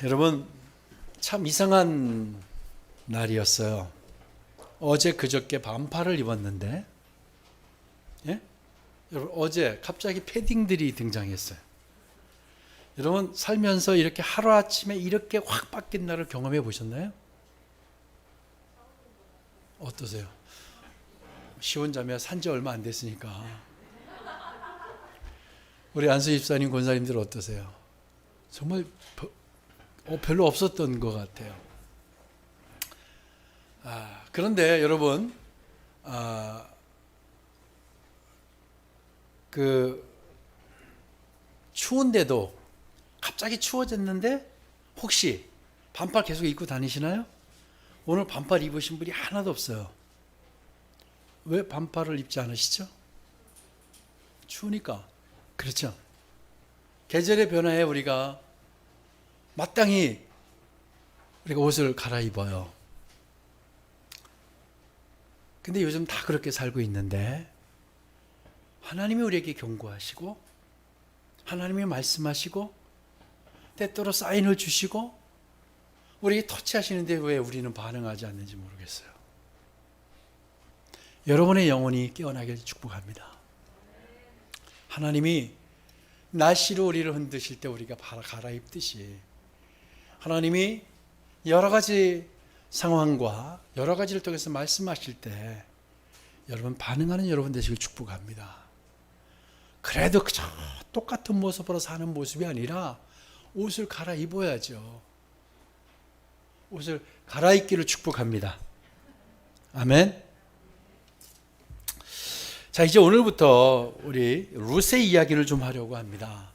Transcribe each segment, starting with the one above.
여러분, 참 이상한 날이었어요. 어제 그저께 반팔을 입었는데, 예? 여러분, 어제 갑자기 패딩들이 등장했어요. 여러분, 살면서 이렇게 하루아침에 이렇게 확 바뀐 날을 경험해 보셨나요? 어떠세요? 시혼자매 산지 얼마 안 됐으니까. 우리 안수 집사님, 권사님들 어떠세요? 정말 별로 없었던 것 같아요. 그런데 여러분, 추운데도 갑자기 추워졌는데 혹시 반팔 계속 입고 다니시나요? 오늘 반팔 입으신 분이 하나도 없어요. 왜 반팔을 입지 않으시죠? 추우니까. 그렇죠. 계절의 변화에 우리가 마땅히 우리가 옷을 갈아입어요. 근데 요즘 다 그렇게 살고 있는데 하나님이 우리에게 경고하시고 하나님이 말씀하시고 때때로 사인을 주시고 우리에게 터치하시는데 왜 우리는 반응하지 않는지 모르겠어요. 여러분의 영혼이 깨어나길 축복합니다. 하나님이 날씨로 우리를 흔드실 때 우리가 갈아입듯이 하나님이 여러 가지 상황과 여러 가지를 통해서 말씀하실 때 여러분 반응하는 여러분 되시길 축복합니다. 그래도 그저 똑같은 모습으로 사는 모습이 아니라 옷을 갈아입어야죠. 옷을 갈아입기를 축복합니다. 아멘. 자, 이제 오늘부터 우리 룻의 이야기를 좀 하려고 합니다.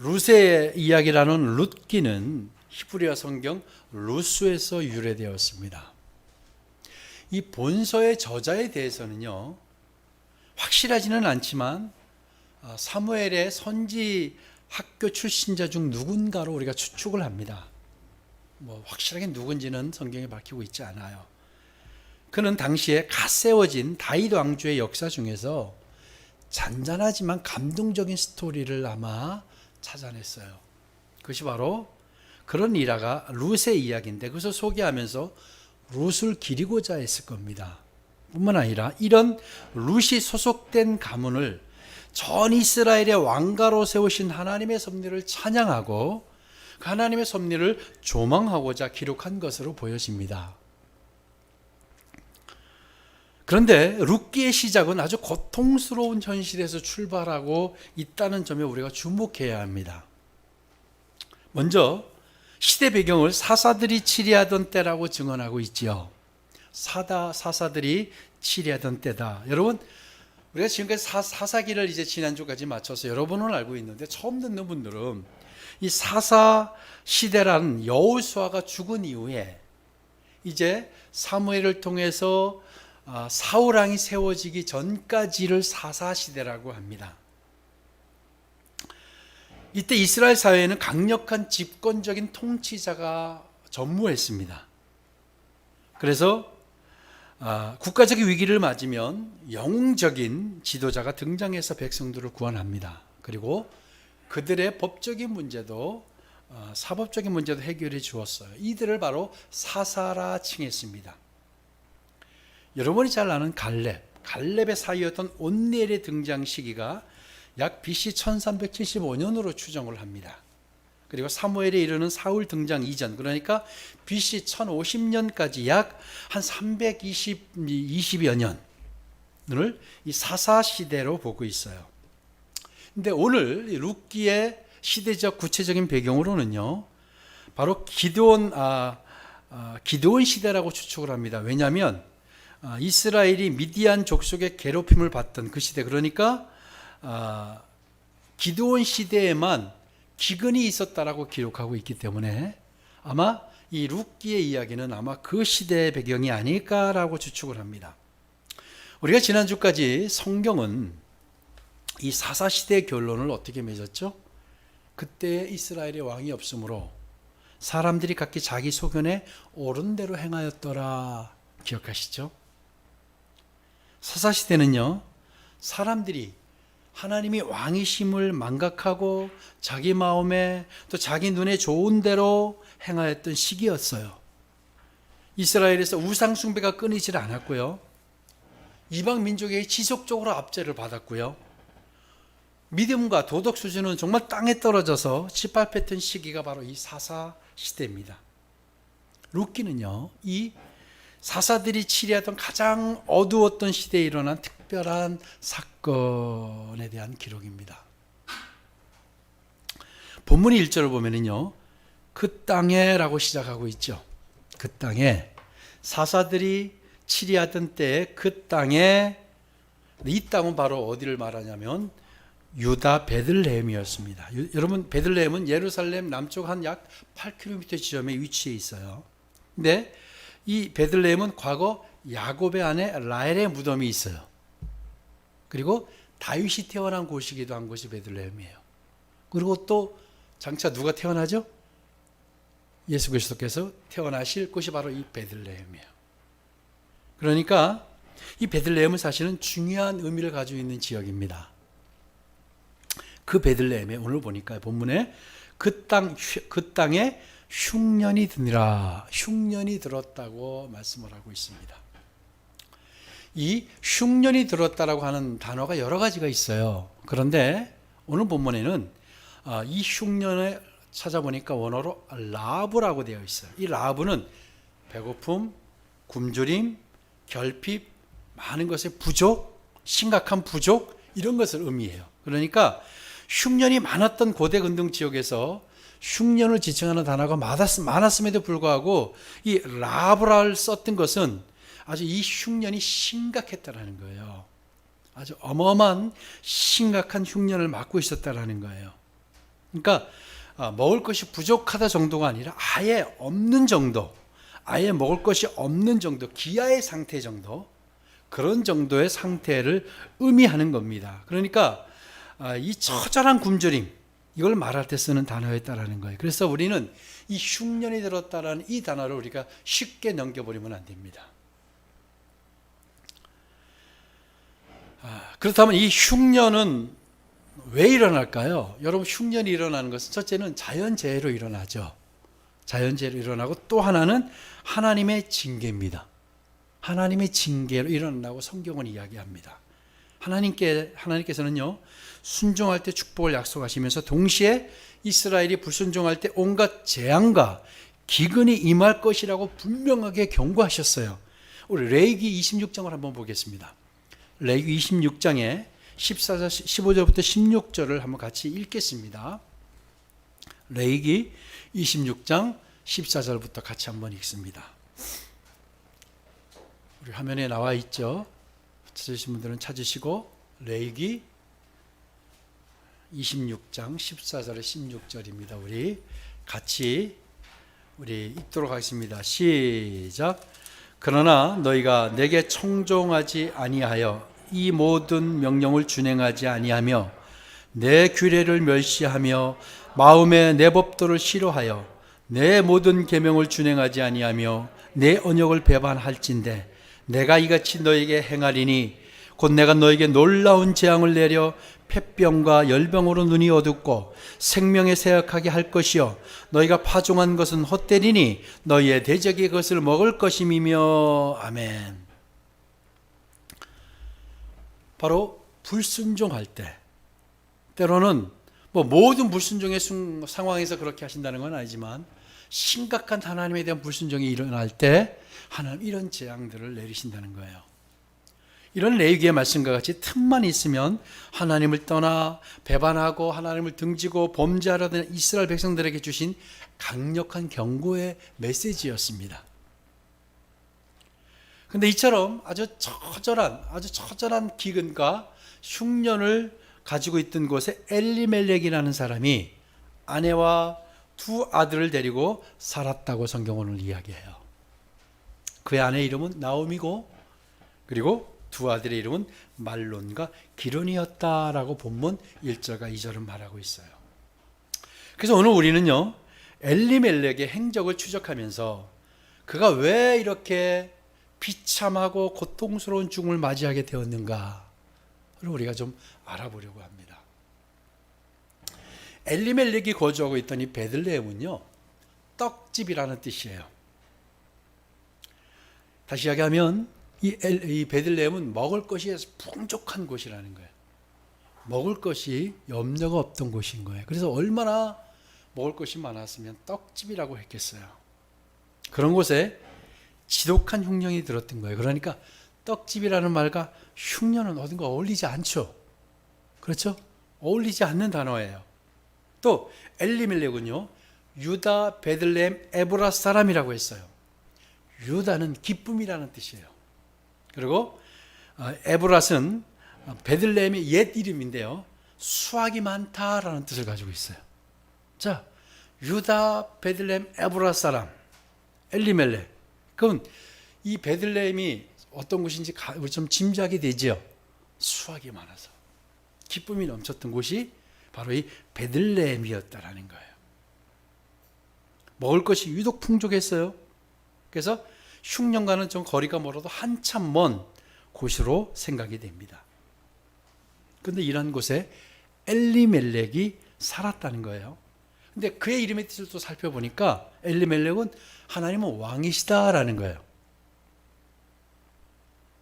룻의 이야기라는 룻기는 히브리어 성경 루스에서 유래되었습니다. 이 본서의 저자에 대해서는요, 확실하지는 않지만 사무엘의 선지 학교 출신자 중 누군가로 우리가 추측을 합니다. 확실하게 누군지는 성경에 밝히고 있지 않아요. 그는 당시에 갓 세워진 다윗 왕조의 역사 중에서 잔잔하지만 감동적인 스토리를 아마 찾아냈어요. 그것이 바로 그런 일화가 룻의 이야기인데 그것을 소개하면서 룻을 기리고자 했을 겁니다. 뿐만 아니라 이런 룻이 소속된 가문을 전 이스라엘의 왕가로 세우신 하나님의 섭리를 찬양하고 그 하나님의 섭리를 조망하고자 기록한 것으로 보여집니다. 그런데 룻기의 시작은 아주 고통스러운 현실에서 출발하고 있다는 점에 우리가 주목해야 합니다. 먼저 시대 배경을 사사들이 치리하던 때라고 증언하고 있지요. 사사들이 치리하던 때다. 여러분, 우리가 지금까지 사사기를 이제 지난주까지 맞춰서 여러분은 알고 있는데 처음 듣는 분들은 이 사사 시대라는 여호수아가 죽은 이후에 이제 사무엘을 통해서 사울왕이 세워지기 전까지를 사사시대라고 합니다. 이때 이스라엘 사회에는 강력한 집권적인 통치자가 전무했습니다. 그래서 국가적인 위기를 맞으면 영웅적인 지도자가 등장해서 백성들을 구원합니다. 그리고 그들의 법적인 문제도 사법적인 문제도 해결해 주었어요. 이들을 바로 사사라 칭했습니다. 여러분이 잘 아는 갈렙의 사이였던 온니엘의 등장 시기가 약 BC 1375년으로 추정을 합니다. 그리고 사무엘에 이르는 사울 등장 이전, 그러니까 BC 1050년까지 약 한 320여 년을 이 사사 시대로 보고 있어요. 근데 오늘 룻기의 시대적 구체적인 배경으로는요, 바로 기드온 시대라고 추측을 합니다. 왜냐하면 이스라엘이 미디안 족속의 괴롭힘을 받던 그 시대, 그러니까 기드온 시대에만 기근이 있었다라고 기록하고 있기 때문에 아마 이 룻기의 이야기는 아마 그 시대의 배경이 아닐까라고 추측을 합니다. 우리가 지난주까지 성경은 이 사사시대의 결론을 어떻게 맺었죠? 그때 이스라엘의 왕이 없으므로 사람들이 각기 자기 소견에 옳은 대로 행하였더라. 기억하시죠? 사사시대는요, 사람들이 하나님이 왕이심을 망각하고 자기 마음에 또 자기 눈에 좋은 대로 행하였던 시기였어요. 이스라엘에서 우상 숭배가 끊이질 않았고요. 이방 민족에게 지속적으로 압제를 받았고요. 믿음과 도덕 수준은 정말 땅에 떨어져서 짓밟혔던 시기가 바로 이 사사 시대입니다. 룻기는요, 이 사사들이 치리하던 가장 어두웠던 시대에 일어난 특별한 사건에 대한 기록입니다. 본문의 1절을 보면은요, 그 땅에라고 시작하고 있죠. 그 땅에 사사들이 치리하던 때에 그 땅에, 이 땅은 바로 어디를 말하냐면 유다 베들레헴이었습니다. 여러분, 베들레헴은 예루살렘 남쪽 한 약 8km 지점에 위치해 있어요. 근데 이 베들레헴은 과거 야곱의 아내 라헬의 무덤이 있어요. 그리고 다윗이 태어난 곳이기도 한 곳이 베들레헴이에요. 그리고 또 장차 누가 태어나죠? 예수 그리스도께서 태어나실 곳이 바로 이 베들레헴이에요. 그러니까 이 베들레헴은 사실은 중요한 의미를 가지고 있는 지역입니다. 그 베들레헴에 오늘 보니까 본문에 그 땅에 흉년이 드니라, 흉년이 들었다고 말씀을 하고 있습니다. 이 흉년이 들었다라고 하는 단어가 여러 가지가 있어요. 그런데 오늘 본문에는 이 흉년에 찾아보니까 원어로 라브라고 되어 있어요. 이 라브는 배고픔, 굶주림, 결핍, 많은 것의 부족, 심각한 부족, 이런 것을 의미해요. 그러니까 흉년이 많았던 고대 근동 지역에서 흉년을 지칭하는 단어가 많았음에도 불구하고 이 라브라를 썼던 것은 아주 이 흉년이 심각했다라는 거예요. 아주 어마어마한 심각한 흉년을 맞고 있었다라는 거예요. 그러니까 먹을 것이 부족하다 정도가 아니라 아예 없는 정도, 아예 먹을 것이 없는 정도, 기아의 상태 정도, 그런 정도의 상태를 의미하는 겁니다. 그러니까 이 처절한 굶주림, 이걸 말할 때 쓰는 단어였다라는 거예요. 그래서 우리는 이 흉년이 들었다라는 이 단어를 우리가 쉽게 넘겨버리면 안 됩니다. 그렇다면 이 흉년은 왜 일어날까요? 여러분, 흉년이 일어나는 것은 첫째는 자연재해로 일어나죠. 자연재해로 일어나고 또 하나는 하나님의 징계입니다. 하나님의 징계로 일어난다고 성경은 이야기합니다. 하나님께서는요, 순종할 때 축복을 약속하시면서 동시에 이스라엘이 불순종할 때 온갖 재앙과 기근이 임할 것이라고 분명하게 경고하셨어요. 우리 레위기 26장을 한번 보겠습니다. 레위기 26장에 15절부터 16절을 한번 같이 읽겠습니다. 레위기 26장 14절부터 같이 한번 읽습니다. 우리 화면에 나와 있죠. 찾으신 분들은 찾으시고, 레위기 26장 14절에 16절입니다. 우리 같이 읽도록 하겠습니다. 시작. 그러나 너희가 내게 청종하지 아니하여 이 모든 명령을 준행하지 아니하며 내 규례를 멸시하며 마음에 내 법도를 싫어하여 내 모든 계명을 준행하지 아니하며 내 언약을 배반할진대 내가 이같이 너에게 행하리니 곧 내가 너에게 놀라운 재앙을 내려 폐병과 열병으로 눈이 어둡고 생명에 쇠약하게 할 것이요 너희가 파종한 것은 헛되리니 너희의 대적이 그것을 먹을 것임이며. 아멘. 바로 불순종할 때, 때로는 모든 불순종의 상황에서 그렇게 하신다는 건 아니지만 심각한 하나님에 대한 불순종이 일어날 때 하나님 이런 재앙들을 내리신다는 거예요. 이런 레위기의 말씀과 같이 틈만 있으면 하나님을 떠나 배반하고 하나님을 등지고 범죄하려던 이스라엘 백성들에게 주신 강력한 경고의 메시지였습니다. 그런데 이처럼 아주 처절한 기근과 흉년을 가지고 있던 곳에 엘리멜렉이라는 사람이 아내와 두 아들을 데리고 살았다고 성경은 이야기해요. 그의 아내의 이름은 나오미고 그리고 두 아들의 이름은 말론과 기론이었다라고 본문 1절과 2절은 말하고 있어요. 그래서 오늘 우리는요, 엘리멜렉의 행적을 추적하면서 그가 왜 이렇게 비참하고 고통스러운 죽음을 맞이하게 되었는가, 우리가 좀 알아보려고 합니다. 엘리멜렉이 거주하고 있던 이 베들레헴은요, 떡집이라는 뜻이에요. 다시 이야기하면 이 베들레헴은 먹을 것이 풍족한 곳이라는 거예요. 먹을 것이 염려가 없던 곳인 거예요. 그래서 얼마나 먹을 것이 많았으면 떡집이라고 했겠어요. 그런 곳에 지독한 흉년이 들었던 거예요. 그러니까 떡집이라는 말과 흉년은 어딘가 어울리지 않죠. 그렇죠? 어울리지 않는 단어예요. 또 엘리멜렉은요, 유다 베들레헴 에브라 사람이라고 했어요. 유다는 기쁨이라는 뜻이에요. 그리고 에브랏은 베들레헴의 옛 이름인데요, 수확이 많다라는 뜻을 가지고 있어요. 자, 유다 베들레헴 에브라 사람 엘리멜렉. 그럼 이 베들레헴이 어떤 곳인지 우리 좀 짐작이 되죠. 수확이 많아서 기쁨이 넘쳤던 곳이 바로 이 베들레헴이었다라는 거예요. 먹을 것이 유독 풍족했어요. 그래서 흉년과는 좀 거리가 멀어도 한참 먼 곳으로 생각이 됩니다. 그런데 이런 곳에 엘리멜렉이 살았다는 거예요. 근데 그의 이름의 뜻을 또 살펴보니까 엘리멜렉은 하나님은 왕이시다라는 거예요.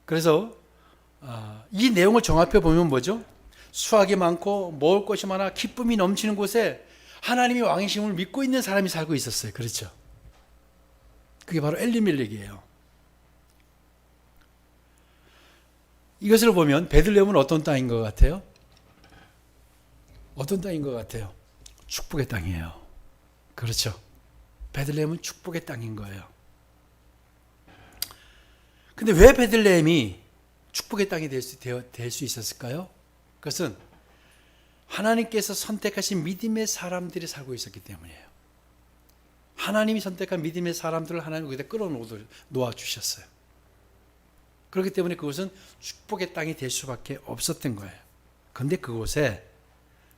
그래서 이 내용을 종합해 보면 뭐죠? 수확이 많고 먹을 것이 많아 기쁨이 넘치는 곳에 하나님이 왕이심을 믿고 있는 사람이 살고 있었어요. 그렇죠? 그게 바로 엘리멜렉이에요. 이것을 보면 베들레헴은 어떤 땅인 것 같아요? 어떤 땅인 것 같아요? 축복의 땅이에요. 그렇죠? 베들레헴은 축복의 땅인 거예요. 근데 왜 베들레헴이 축복의 땅이 될 수 있었을까요? 그것은 하나님께서 선택하신 믿음의 사람들이 살고 있었기 때문이에요. 하나님이 선택한 믿음의 사람들을 하나님 거기다 끌어놓아 주셨어요. 그렇기 때문에 그것은 축복의 땅이 될 수밖에 없었던 거예요. 그런데 그곳에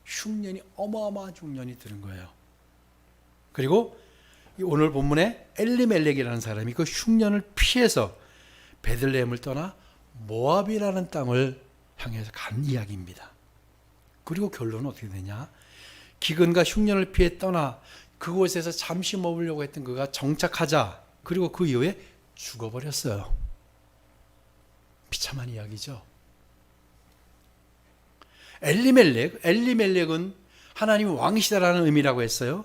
흉년이 어마어마한 흉년이 들은 거예요. 그리고 오늘 본문에 엘리멜렉이라는 사람이 그 흉년을 피해서 베들레헴을 떠나 모압이라는 땅을 향해서 간 이야기입니다. 그리고 결론은 어떻게 되냐? 기근과 흉년을 피해 떠나 그곳에서 잠시 머물려고 했던 그가 정착하자, 그리고 그 이후에 죽어버렸어요. 비참한 이야기죠. 엘리멜렉은 하나님이 왕이시다라는 의미라고 했어요.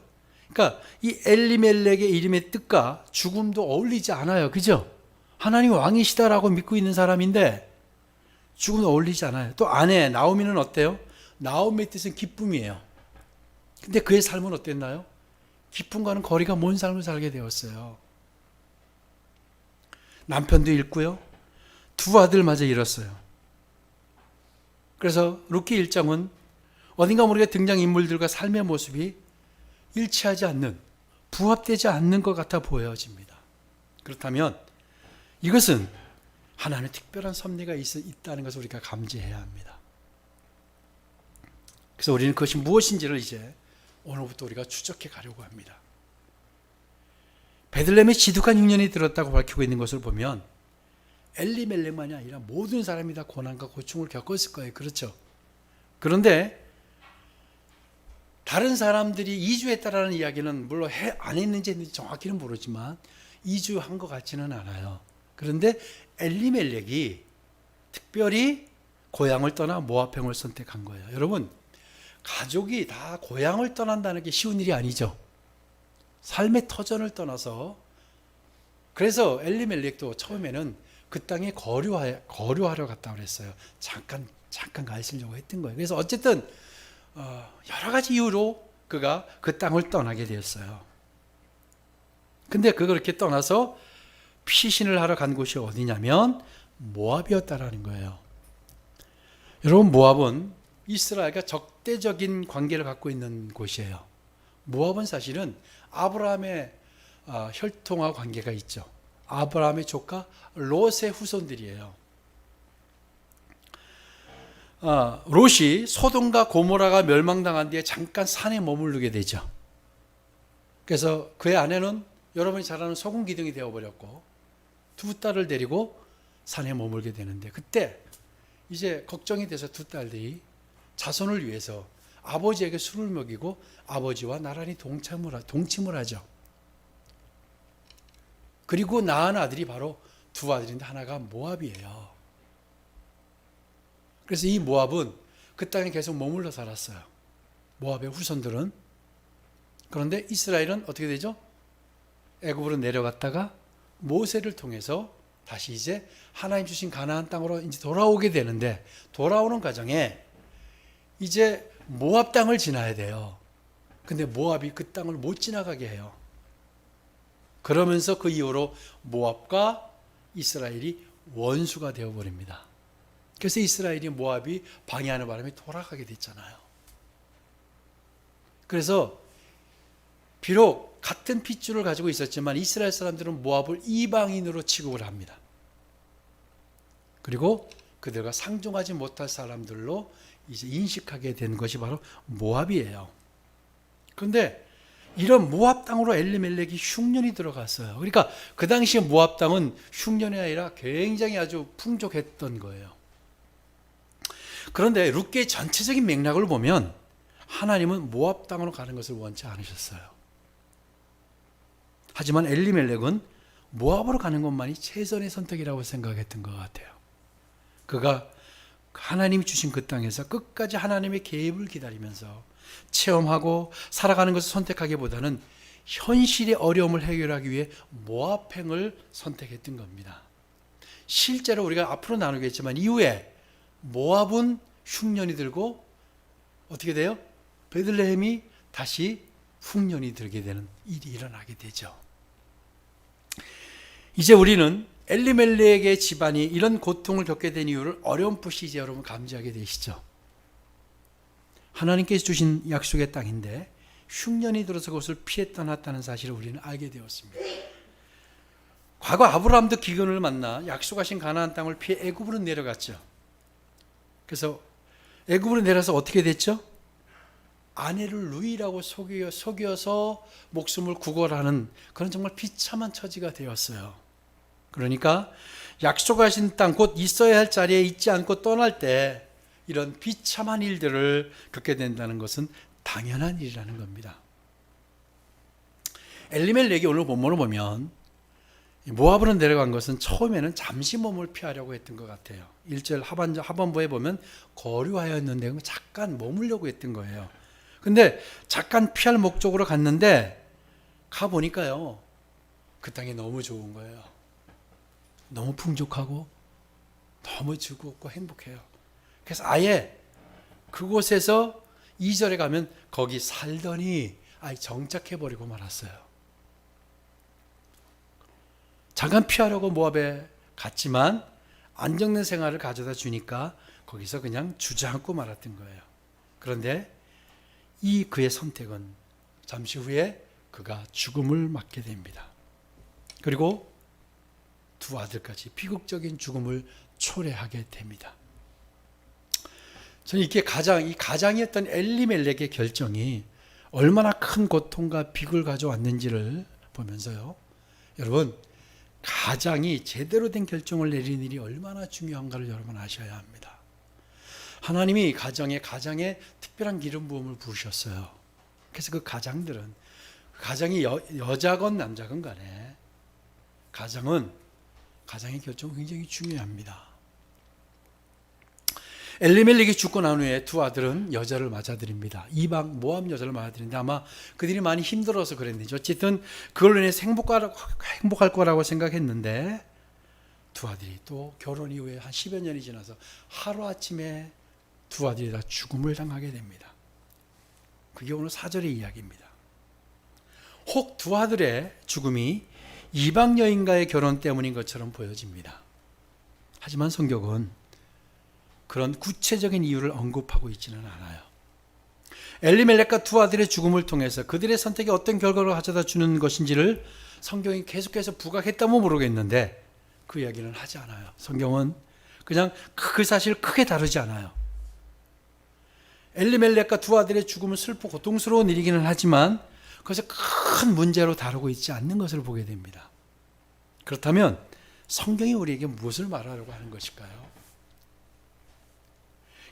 그러니까 이 엘리멜렉의 이름의 뜻과 죽음도 어울리지 않아요. 그죠? 하나님이 왕이시다라고 믿고 있는 사람인데 죽음도 어울리지 않아요. 또 아내 나오미는 어때요? 나오미의 뜻은 기쁨이에요. 근데 그의 삶은 어땠나요? 기쁨과는 거리가 먼 삶을 살게 되었어요. 남편도 잃고요, 두 아들마저 잃었어요. 그래서 룻기 1장은 어딘가 모르게 등장인물들과 삶의 모습이 일치하지 않는, 부합되지 않는 것 같아 보여집니다. 그렇다면 이것은 하나님의 특별한 섭리가 있다는 것을 우리가 감지해야 합니다. 그래서 우리는 그것이 무엇인지를 이제 오늘부터 우리가 추적해 가려고 합니다. 베들레헴에 지독한 흉년이 들었다고 밝히고 있는 것을 보면 엘리멜렉만이 아니라 모든 사람이 다 고난과 고충을 겪었을 거예요. 그렇죠? 그런데 다른 사람들이 이주했다라는 이야기는 물론 안 했는지 정확히는 모르지만 이주한 것 같지는 않아요. 그런데 엘리멜렉이 특별히 고향을 떠나 모압행을 선택한 거예요. 여러분, 가족이 다 고향을 떠난다는 게 쉬운 일이 아니죠. 삶의 터전을 떠나서, 그래서 엘리멜렉도 처음에는 그 땅에 거류하러 갔다고 그랬어요. 잠깐 가 있으려고 했던 거예요. 그래서 어쨌든 여러 가지 이유로 그가 그 땅을 떠나게 되었어요. 근데 그렇게 떠나서 피신을 하러 간 곳이 어디냐면 모압이었다라는 거예요. 여러분, 모압은 이스라엘과 적대적인 관계를 갖고 있는 곳이에요. 모압은 사실은 아브라함의 혈통과 관계가 있죠. 아브라함의 조카 롯의 후손들이에요. 롯이 소돔과 고모라가 멸망당한 뒤에 잠깐 산에 머무르게 되죠. 그래서 그의 아내는 여러분이 잘 아는 소금 기둥이 되어버렸고 두 딸을 데리고 산에 머물게 되는데, 그때 이제 걱정이 돼서 두 딸들이 자손을 위해서 아버지에게 술을 먹이고 아버지와 나란히 동침을 하죠. 그리고 낳은 아들이 바로 두 아들인데 하나가 모압이에요. 그래서 이 모압은 그 땅에 계속 머물러 살았어요. 모압의 후손들은. 그런데 이스라엘은 어떻게 되죠? 애굽으로 내려갔다가 모세를 통해서 다시 이제 하나님 주신 가나안 땅으로 이제 돌아오게 되는데, 돌아오는 과정에 이제 모압 땅을 지나야 돼요. 근데 모압이 그 땅을 못 지나가게 해요. 그러면서 그 이후로 모압과 이스라엘이 원수가 되어버립니다. 그래서 이스라엘이 모압이 방해하는 바람에 돌아가게 됐잖아요. 그래서 비록 같은 핏줄을 가지고 있었지만 이스라엘 사람들은 모압을 이방인으로 취급을 합니다. 그리고 그들과 상종하지 못할 사람들로 이제 인식하게 된 것이 바로 모압이에요. 그런데 이런 모압 땅으로 엘리멜렉이 흉년이 들어갔어요. 그러니까 그 당시에 모압 땅은 흉년이 아니라 굉장히 아주 풍족했던 거예요. 그런데 룻기의 전체적인 맥락을 보면 하나님은 모압 땅으로 가는 것을 원치 않으셨어요. 하지만 엘리멜렉은 모압으로 가는 것만이 최선의 선택이라고 생각했던 것 같아요. 그가 하나님이 주신 그 땅에서 끝까지 하나님의 개입을 기다리면서 체험하고 살아가는 것을 선택하기보다는 현실의 어려움을 해결하기 위해 모압행을 선택했던 겁니다. 실제로 우리가 앞으로 나누겠지만 이후에 모압은 흉년이 들고 어떻게 돼요? 베들레헴이 다시 흉년이 들게 되는 일이 일어나게 되죠. 이제 우리는 엘리멜렉의 집안이 이런 고통을 겪게 된 이유를 어렴풋이 이제 여러분 감지하게 되시죠. 하나님께서 주신 약속의 땅인데 흉년이 들어서 그것을 피해 떠났다는 사실을 우리는 알게 되었습니다. 과거 아브라함도 기근을 만나 약속하신 가나안 땅을 피해 애굽으로 내려갔죠. 그래서 애굽으로 내려서 어떻게 됐죠? 아내를 루이라고 속여서 목숨을 구걸하는 그런 정말 비참한 처지가 되었어요. 그러니까 약속하신 땅, 곧 있어야 할 자리에 있지 않고 떠날 때 이런 비참한 일들을 겪게 된다는 것은 당연한 일이라는 겁니다. 엘리멜렉이 오늘 본문을 보면 모압으로 내려간 것은 처음에는 잠시 몸을 피하려고 했던 것 같아요. 1절 하반부에 보면 거류하였는데 잠깐 머물려고 했던 거예요. 근데 잠깐 피할 목적으로 갔는데 가보니까요, 그 땅이 너무 좋은 거예요. 너무 풍족하고 너무 즐겁고 행복해요. 그래서 아예 그곳에서 2절에 가면 거기 살더니 아예 정착해버리고 말았어요. 잠깐 피하려고 모압에 갔지만 안정된 생활을 가져다 주니까 거기서 그냥 주저앉고 말았던 거예요. 그런데 이 그의 선택은 잠시 후에 그가 죽음을 맞게 됩니다. 그리고 두 아들까지 비극적인 죽음을 초래하게 됩니다. 저는 이게 이 가장이었던 엘리멜렉의 결정이 얼마나 큰 고통과 비극을 가져왔는지를 보면서요, 여러분, 가장이 제대로 된 결정을 내리는 일이 얼마나 중요한가를 여러분 아셔야 합니다. 하나님이 가장에 특별한 기름 부음을 부으셨어요. 그래서 그 가장들은, 가장이 여자건 남자건 간에 가장의 결정은 굉장히 중요합니다. 엘리멜렉이 죽고 난 후에 두 아들은 여자를 맞아들입니다. 이방 모압 여자를 맞아들이는데 아마 그들이 많이 힘들어서 그랬는지 어쨌든 그걸로 인해서 행복할 거라고 생각했는데 두 아들이 또 결혼 이후에 한 10여 년이 지나서 하루아침에 두 아들이 다 죽음을 당하게 됩니다. 그게 오늘 4절의 이야기입니다. 혹 두 아들의 죽음이 이방 여인과의 결혼 때문인 것처럼 보여집니다. 하지만 성경은 그런 구체적인 이유를 언급하고 있지는 않아요. 엘리멜렉과 두 아들의 죽음을 통해서 그들의 선택이 어떤 결과를 가져다 주는 것인지를 성경이 계속해서 부각했다면 모르겠는데 그 이야기는 하지 않아요. 성경은 그냥 그 사실을 크게 다루지 않아요. 엘리멜렉과 두 아들의 죽음은 슬프고 고통스러운 일이기는 하지만 그것을 큰 문제로 다루고 있지 않는 것을 보게 됩니다. 그렇다면 성경이 우리에게 무엇을 말하려고 하는 것일까요?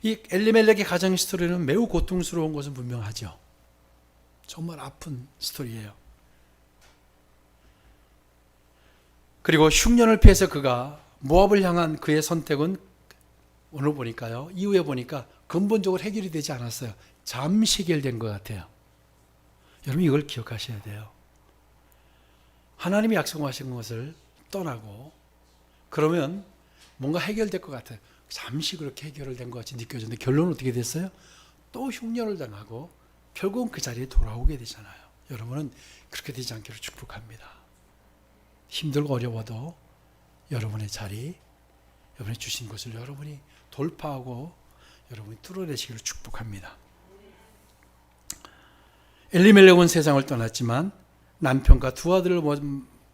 이 엘리멜렉의 가정 스토리는 매우 고통스러운 것은 분명하죠. 정말 아픈 스토리예요. 그리고 흉년을 피해서 그가 모압을 향한 그의 선택은 오늘 보니까요, 이후에 보니까 근본적으로 해결이 되지 않았어요. 잠시 해결된 것 같아요. 여러분 이걸 기억하셔야 돼요. 하나님이 약속하신 것을 떠나고 그러면 뭔가 해결될 것 같아요. 잠시 그렇게 해결된 것 같이 느껴졌는데 결론은 어떻게 됐어요? 또 흉년을 당하고 결국은 그 자리에 돌아오게 되잖아요. 여러분은 그렇게 되지 않기를 축복합니다. 힘들고 어려워도 여러분의 자리, 여러분이 주신 것을 여러분이 돌파하고 여러분이 뚫어내시기를 축복합니다. 엘리멜렉은 세상을 떠났지만 남편과 두 아들을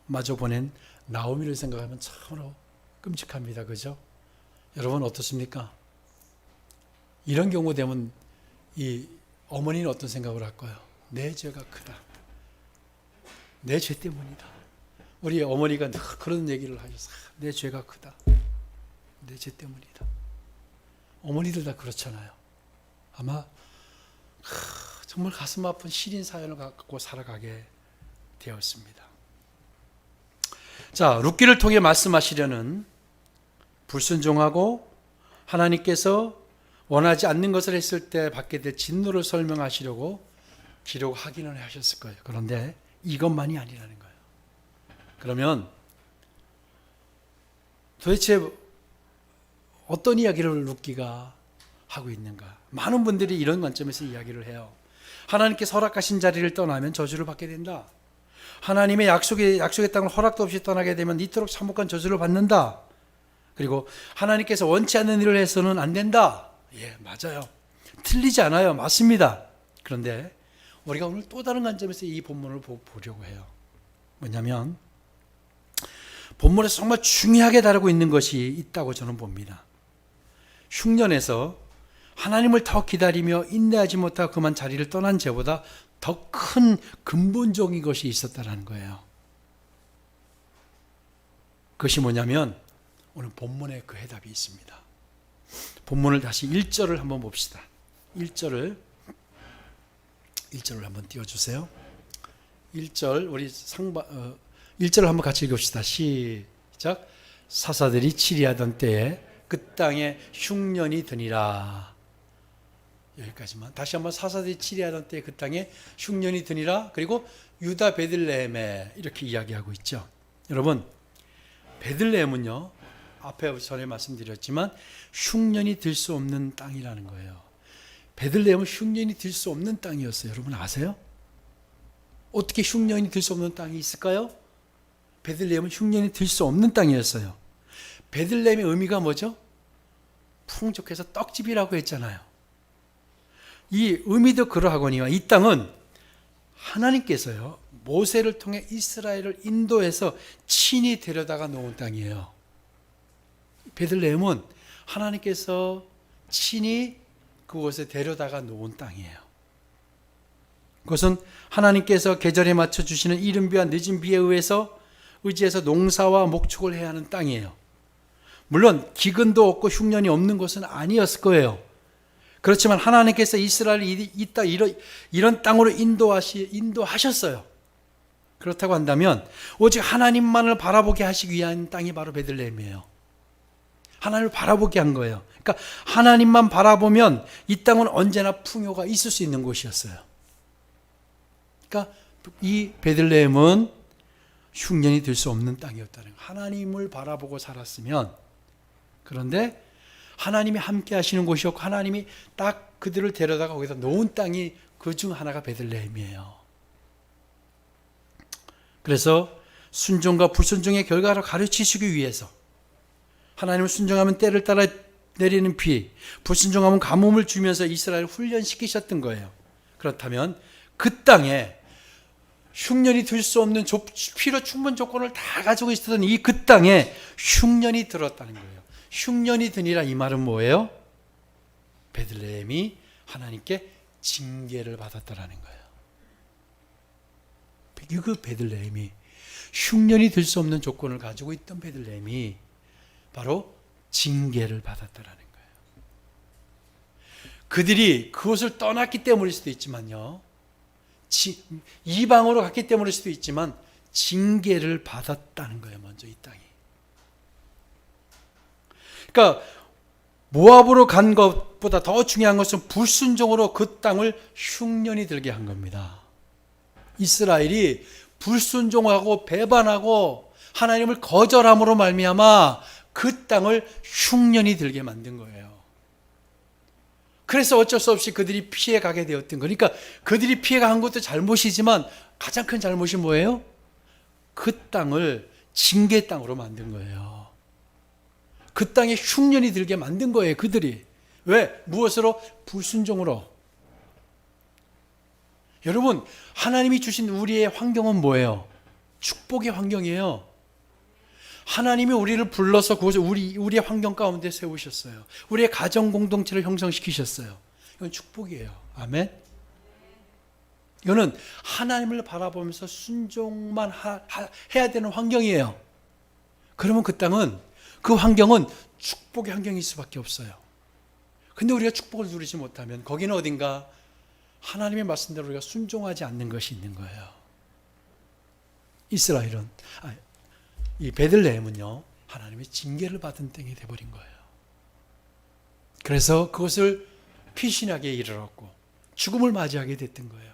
마저 보낸 나오미를 생각하면 참으로 끔찍합니다. 그죠? 여러분 어떻습니까? 이런 경우 되면 이 어머니는 어떤 생각을 할까요? 내 죄가 크다. 내 죄 때문이다. 우리 어머니가 늘 그런 얘기를 하셔서 내 죄가 크다. 내 죄 때문이다. 어머니들 다 그렇잖아요. 아마 정말 가슴 아픈 시린 사연을 갖고 살아가게 되었습니다. 자, 룻기를 통해 말씀하시려는 불순종하고 하나님께서 원하지 않는 것을 했을 때 받게 될 진노를 설명하시려고 기록하기는 하셨을 거예요. 그런데 이것만이 아니라는 거예요. 그러면 도대체 어떤 이야기를 룻기가 하고 있는가? 많은 분들이 이런 관점에서 이야기를 해요. 하나님께서 허락하신 자리를 떠나면 저주를 받게 된다. 하나님의 약속의 땅을 허락도 없이 떠나게 되면 이토록 참혹한 저주를 받는다. 그리고 하나님께서 원치 않는 일을 해서는 안 된다. 예, 맞아요. 틀리지 않아요. 맞습니다. 그런데 우리가 오늘 또 다른 관점에서 이 본문을 보려고 해요. 뭐냐면 본문에서 정말 중요하게 다루고 있는 것이 있다고 저는 봅니다. 흉년에서 하나님을 더 기다리며 인내하지 못하고 그만 자리를 떠난 죄보다 더 큰 근본적인 것이 있었다는 거예요. 그것이 뭐냐면 오늘 본문에 그 해답이 있습니다. 본문을 다시 1절을 한번 봅시다. 1절을 한번 띄워주세요. 1절 우리 1절을 한번 같이 읽읍시다. 시작. 사사들이 치리하던 때에 그 땅에 흉년이 드니라. 여기까지만. 다시 한번 사사들이 치리하던 때에 그 땅에 흉년이 드니라. 그리고 유다 베들레헴에 이렇게 이야기하고 있죠. 여러분 베들레헴은요, 앞에 전에 말씀드렸지만 흉년이 들 수 없는 땅이라는 거예요. 베들레헴은 흉년이 들 수 없는 땅이었어요. 여러분 아세요? 어떻게 흉년이 들 수 없는 땅이 있을까요? 베들레헴은 흉년이 들 수 없는 땅이었어요. 베들레헴의 의미가 뭐죠? 풍족해서 떡집이라고 했잖아요. 이 의미도 그러하거니와 이 땅은 하나님께서요, 모세를 통해 이스라엘을 인도해서 친히 데려다가 놓은 땅이에요. 베들레헴은 하나님께서 친히 그곳에 데려다가 놓은 땅이에요. 그것은 하나님께서 계절에 맞춰 주시는 이른 비와 늦은 비에 의지해서 농사와 목축을 해야 하는 땅이에요. 물론 기근도 없고 흉년이 없는 것은 아니었을 거예요. 그렇지만 하나님께서 이스라엘을 이런 땅으로 인도하셨어요. 그렇다고 한다면 오직 하나님만을 바라보게 하시기 위한 땅이 바로 베들레헴이에요. 하나님을 바라보게 한 거예요. 그러니까 하나님만 바라보면 이 땅은 언제나 풍요가 있을 수 있는 곳이었어요. 그러니까 이 베들레헴은 흉년이 될 수 없는 땅이었다는 거예요. 하나님을 바라보고 살았으면. 그런데 하나님이 함께 하시는 곳이었고 하나님이 딱 그들을 데려다가 거기서 놓은 땅이 그 중 하나가 베들레헴이에요. 그래서 순종과 불순종의 결과를 가르치시기 위해서 하나님을 순종하면 때를 따라 내리는 비, 불순종하면 가뭄을 주면서 이스라엘을 훈련시키셨던 거예요. 그렇다면 그 땅에 흉년이 들 수 없는 필요 충분 조건을 다 가지고 있었던 이 그 땅에 흉년이 들었다는 거예요. 흉년이 드니라 이 말은 뭐예요? 베들레헴이 하나님께 징계를 받았다라는 거예요. 그 베들레헴이 흉년이 들 수 없는 조건을 가지고 있던 베들레헴이 바로 징계를 받았다라는 거예요. 그들이 그것을 떠났기 때문일 수도 있지만요. 이방으로 갔기 때문일 수도 있지만 징계를 받았다는 거예요. 먼저 이 땅이. 그러니까 모압으로 간 것보다 더 중요한 것은 불순종으로 그 땅을 흉년이 들게 한 겁니다. 이스라엘이 불순종하고 배반하고 하나님을 거절함으로 말미암아 그 땅을 흉년이 들게 만든 거예요. 그래서 어쩔 수 없이 그들이 피해가게 되었던 거니까 그들이 피해간 것도 잘못이지만 가장 큰 잘못이 뭐예요? 그 땅을 징계 땅으로 만든 거예요. 그 땅에 흉년이 들게 만든 거예요. 그들이. 왜? 무엇으로? 불순종으로. 여러분, 하나님이 주신 우리의 환경은 뭐예요? 축복의 환경이에요. 하나님이 우리를 불러서 그것을 우리의 환경 가운데 세우셨어요. 우리의 가정 공동체를 형성시키셨어요. 이건 축복이에요. 아멘. 이거는 하나님을 바라보면서 순종만 해야 되는 환경이에요. 그러면 그 환경은 축복의 환경일 수밖에 없어요. 근데 우리가 축복을 누리지 못하면 거기는 어딘가 하나님의 말씀대로 우리가 순종하지 않는 것이 있는 거예요. 이 베들레헴은요, 하나님의 징계를 받은 땅이 되어버린 거예요. 그래서 그것을 피신하게 이르렀고 죽음을 맞이하게 됐던 거예요.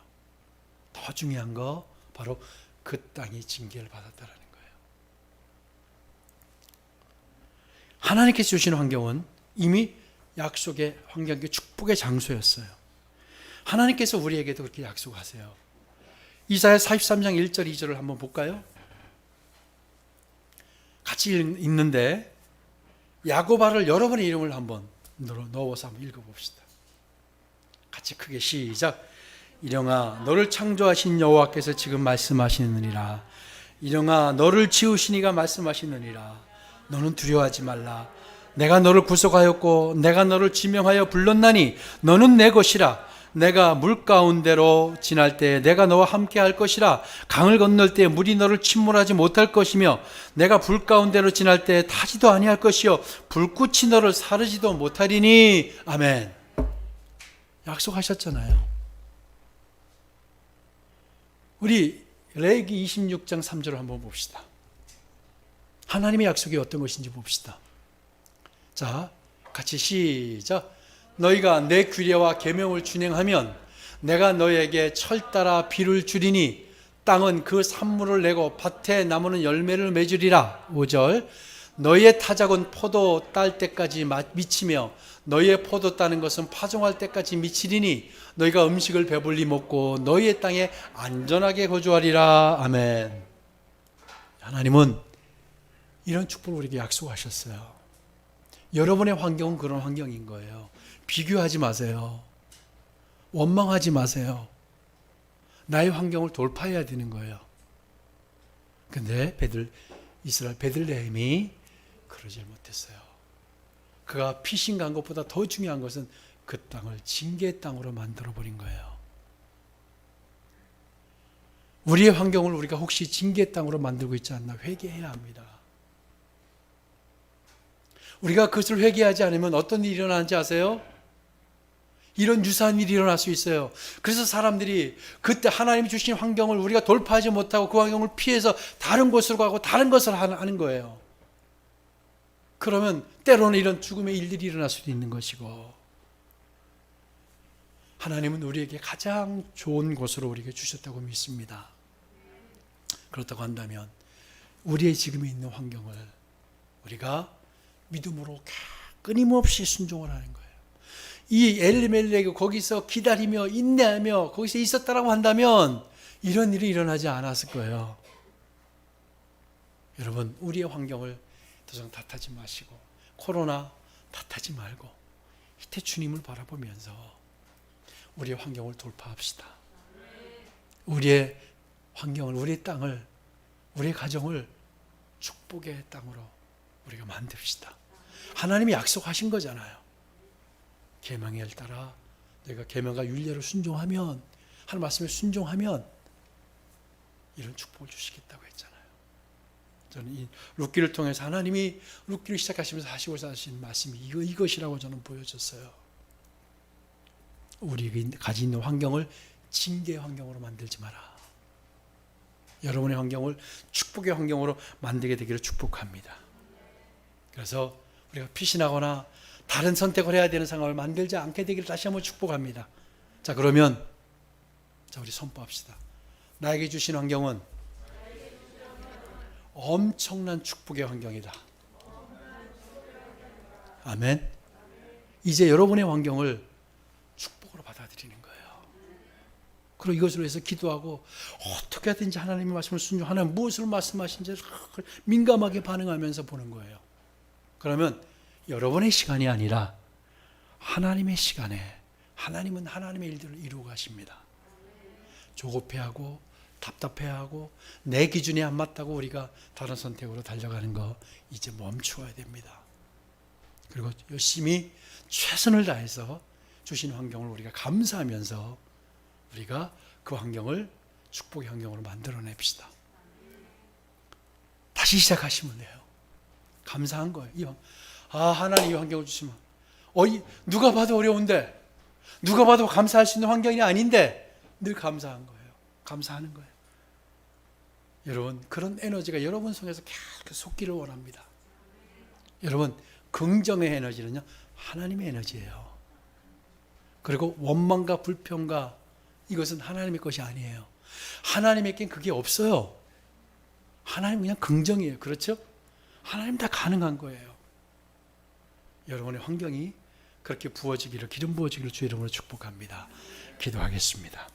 더 중요한 거 바로 그 땅이 징계를 받았다라는 거예요. 하나님께서 주신 환경은 이미 약속의 환경의 축복의 장소였어요. 하나님께서 우리에게도 그렇게 약속하세요. 이사야 43장 1절 2절을 한번 볼까요? 같이 읽는데 야고바를 여러분의 이름을 한번 넣어서 한번 읽어봅시다. 같이 크게 시작. 일영아 너를 창조하신 여호와께서 지금 말씀하시느니라. 일영아 너를 지으시니가 말씀하시느니라. 너는 두려워하지 말라. 내가 너를 구속하였고 내가 너를 지명하여 불렀나니 너는 내 것이라. 내가 물 가운데로 지날 때 내가 너와 함께 할 것이라. 강을 건널 때 물이 너를 침몰하지 못할 것이며 내가 불 가운데로 지날 때 타지도 아니할 것이요 불꽃이 너를 사르지도 못하리니. 아멘. 약속하셨잖아요. 우리 레위기 26장 3절을 한번 봅시다. 하나님의 약속이 어떤 것인지 봅시다. 자, 같이 시작. 너희가 내 규례와 계명을 준행하면 내가 너희에게 철 따라 비를 주리니 땅은 그 산물을 내고 밭에 나무는 열매를 맺으리라. 5절. 너희의 타작은 포도 딸 때까지 미치며 너희의 포도 따는 것은 파종할 때까지 미치리니 너희가 음식을 배불리 먹고 너희의 땅에 안전하게 거주하리라. 아멘. 하나님은 이런 축복을 우리에게 약속하셨어요. 여러분의 환경은 그런 환경인 거예요. 비교하지 마세요. 원망하지 마세요. 나의 환경을 돌파해야 되는 거예요. 근데 이스라엘 베들레헴이 그러질 못했어요. 그가 피신 간 것보다 더 중요한 것은 그 땅을 징계의 땅으로 만들어버린 거예요. 우리의 환경을 우리가 혹시 징계의 땅으로 만들고 있지 않나 회개해야 합니다. 우리가 그것을 회개하지 않으면 어떤 일이 일어나는지 아세요? 이런 유사한 일이 일어날 수 있어요. 그래서 사람들이 그때 하나님이 주신 환경을 우리가 돌파하지 못하고 그 환경을 피해서 다른 곳으로 가고 다른 것을 하는 거예요. 그러면 때로는 이런 죽음의 일들이 일어날 수도 있는 것이고, 하나님은 우리에게 가장 좋은 곳으로 우리에게 주셨다고 믿습니다. 그렇다고 한다면 우리의 지금 있는 환경을 우리가 믿음으로 끊임없이 순종을 하는 거예요. 이 엘리멜렉이 거기서 기다리며 인내하며 거기서 있었다라고 한다면 이런 일이 일어나지 않았을 거예요. 여러분, 우리의 환경을 더 이상 탓하지 마시고 코로나 탓하지 말고 이때 주님을 바라보면서 우리의 환경을 돌파합시다. 우리의 환경을, 우리의 땅을, 우리의 가정을 축복의 땅으로 우리가 만듭시다. 하나님이 약속하신 거잖아요. 계명에 따라 내가 계명과 율례를 순종하면, 하나님 말씀에 순종하면 이런 축복을 주시겠다고 했잖아요. 저는 이 룻기를 통해서 하나님이 룻기를 시작하시면서 하시고자 하신 말씀이 이것이라고 저는 보여졌어요. 우리가 가지고 있는 환경을 징계의 환경으로 만들지 마라. 여러분의 환경을 축복의 환경으로 만들게 되기를 축복합니다. 그래서 우리가 피신하거나 다른 선택을 해야 되는 상황을 만들지 않게 되기를 다시 한번 축복합니다. 자, 그러면 우리 선포합시다. 나에게 주신 환경은 엄청난 축복의 환경이다. 아멘. 이제 여러분의 환경을 축복으로 받아들이는 거예요. 그리고 이것으로 해서 기도하고 어떻게 하든지 하나님의 말씀을 순종, 하나님 무엇을 말씀하신지 민감하게 반응하면서 보는 거예요. 그러면 여러분의 시간이 아니라 하나님의 시간에 하나님은 하나님의 일들을 이루어 가십니다. 조급해하고 답답해하고 내 기준에 안 맞다고 우리가 다른 선택으로 달려가는 거 이제 멈추어야 됩니다. 그리고 열심히 최선을 다해서 주신 환경을 우리가 감사하면서 우리가 그 환경을 축복의 환경으로 만들어냅시다. 다시 시작하시면 돼요. 감사한 거예요. 하나님 이 환경을 주시면 누가 봐도 어려운데 누가 봐도 감사할 수 있는 환경이 아닌데 늘 감사한 거예요. 감사하는 거예요. 여러분, 그런 에너지가 여러분 속에서 계속 솟기를 원합니다. 여러분, 긍정의 에너지는요 하나님의 에너지예요. 그리고 원망과 불평과 이것은 하나님의 것이 아니에요. 하나님에겐 그게 없어요. 하나님 그냥 긍정이에요. 그렇죠? 하나님 다 가능한 거예요. 여러분의 환경이 그렇게 부어지기를, 기름 부어지기를 주의 이름으로 축복합니다. 기도하겠습니다.